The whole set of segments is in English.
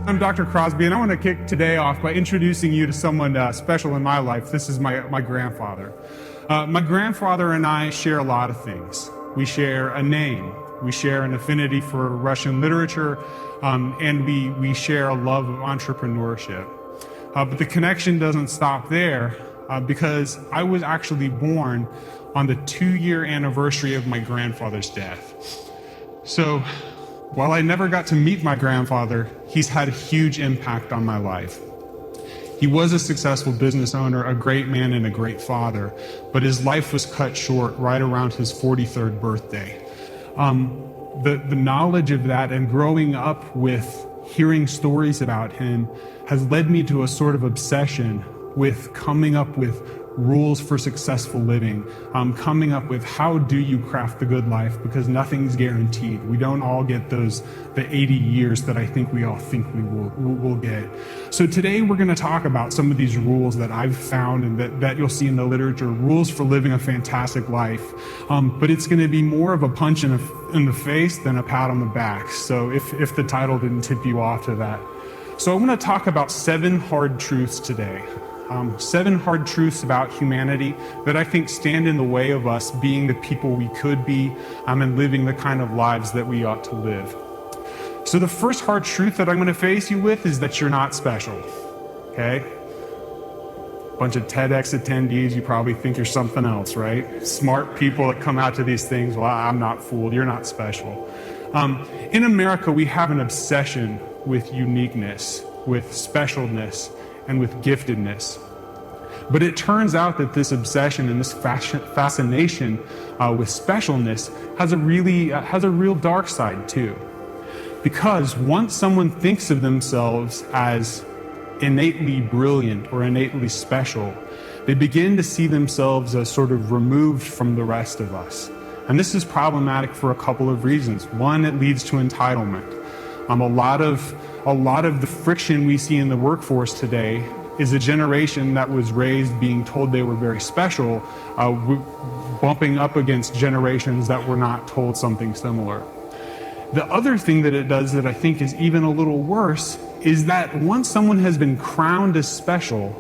I'm Dr. Crosby, and I want to kick today off by introducing you to someone special in my life. This is my grandfather. My grandfather and I share a lot of things. We share a name, we share an affinity for Russian literature, and we share a love of entrepreneurship. But the connection doesn't stop there because I was actually born on the 2-year anniversary of my grandfather's death. So, while I never got to meet my grandfather, he's had a huge impact on my life. He was a successful business owner, a great man, and a great father, but his life was cut short right around his 43rd birthday. The knowledge of that and growing up with hearing stories about him has led me to a sort of obsession with coming up with rules for successful living, coming up with how do you craft the good life, because nothing's guaranteed. We don't all get the 80 years that I think we all think we will get. So today we're going to talk about some of these rules that I've found and that you'll see in the literature, rules for living a fantastic life. But it's going to be more of a punch in the face than a pat on the back. So if the title didn't tip you off to that. So I want to talk about 7 hard truths today. 7 hard truths about humanity that I think stand in the way of us being the people we could be and living the kind of lives that we ought to live. So the first hard truth that I'm going to face you with is that you're not special, okay? Bunch of TEDx attendees, you probably think you're something else, right? Smart people that come out to these things, well, I'm not fooled, you're not special. In America, we have an obsession with uniqueness, with specialness, and with giftedness. But it turns out that this obsession and this fascination with specialness has a real dark side too. Because once someone thinks of themselves as innately brilliant or innately special, they begin to see themselves as sort of removed from the rest of us. And this is problematic for a couple of reasons. One, it leads to entitlement. A lot of the friction we see in the workforce today is a generation that was raised being told they were very special, bumping up against generations that were not told something similar. The other thing that it does that I think is even a little worse is that once someone has been crowned as special,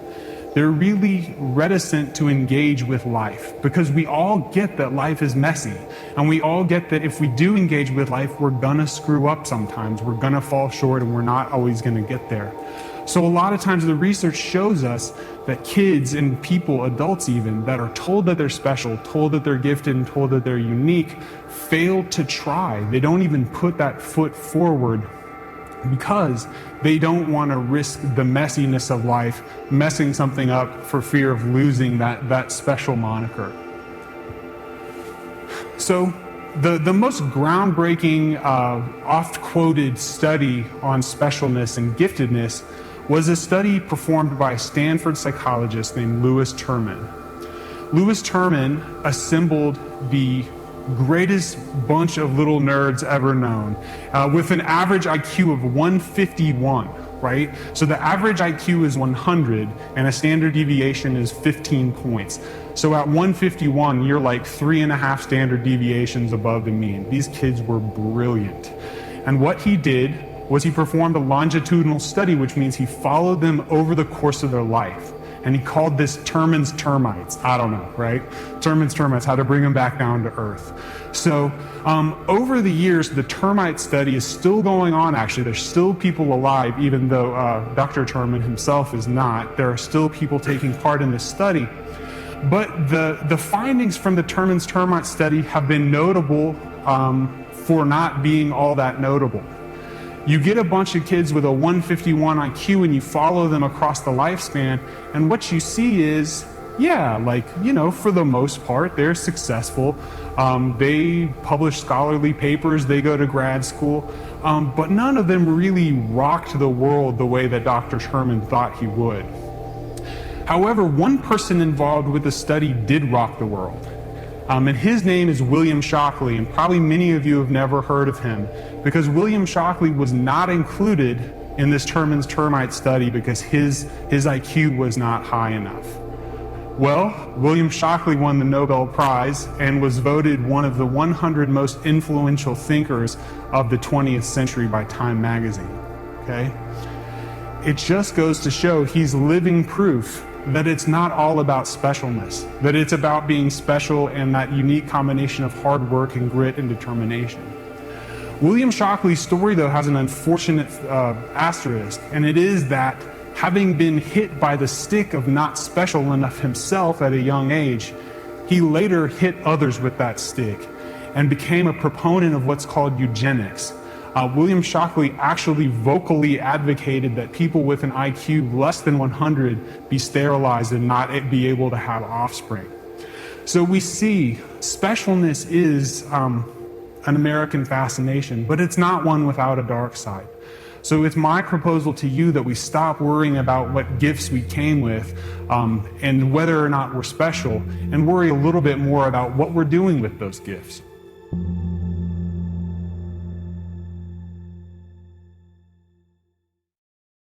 they're really reticent to engage with life, because we all get that life is messy, and we all get that if we do engage with life, we're gonna screw up sometimes, we're gonna fall short, and we're not always gonna get there. So a lot of times the research shows us that kids and people, adults even, that are told that they're special, told that they're gifted, and told that they're unique, fail to try. They don't even put that foot forward because they don't want to risk the messiness of life, messing something up for fear of losing that special moniker. So the most groundbreaking, oft-quoted study on specialness and giftedness was a study performed by a Stanford psychologist named Lewis Terman. Lewis Terman assembled the greatest bunch of little nerds ever known, with an average IQ of 151, right? So the average IQ is 100, and a standard deviation is 15 points. So at 151, you're like 3.5 standard deviations above the mean. These kids were brilliant. And what he did was he performed a longitudinal study, which means he followed them over the course of their life. And he called this Terman's termites. I don't know, right? Terman's termites, how to bring them back down to earth. So over the years, the termite study is still going on, actually. There's still people alive, even though Dr. Terman himself is not. There are still people taking part in this study. But the findings from the Terman's termite study have been notable for not being all that notable. You get a bunch of kids with a 151 IQ and you follow them across the lifespan, and what you see is, for the most part, they're successful. They publish scholarly papers, they go to grad school, but none of them really rocked the world the way that Dr. Terman thought he would. However, one person involved with the study did rock the world. And his name is William Shockley, and probably many of you have never heard of him, because William Shockley was not included in this Terman's termite study because his IQ was not high enough. Well, William Shockley won the Nobel Prize and was voted one of the 100 most influential thinkers of the 20th century by Time magazine. okay? It just goes to show he's living proof that it's not all about specialness, that it's about being special and that unique combination of hard work and grit and determination. William Shockley's story, though, has an unfortunate asterisk, and it is that having been hit by the stick of not special enough himself at a young age, he later hit others with that stick and became a proponent of what's called eugenics. William Shockley actually vocally advocated that people with an IQ less than 100 be sterilized and not be able to have offspring. So we see specialness is an American fascination, but it's not one without a dark side. So it's my proposal to you that we stop worrying about what gifts we came with and whether or not we're special, and worry a little bit more about what we're doing with those gifts.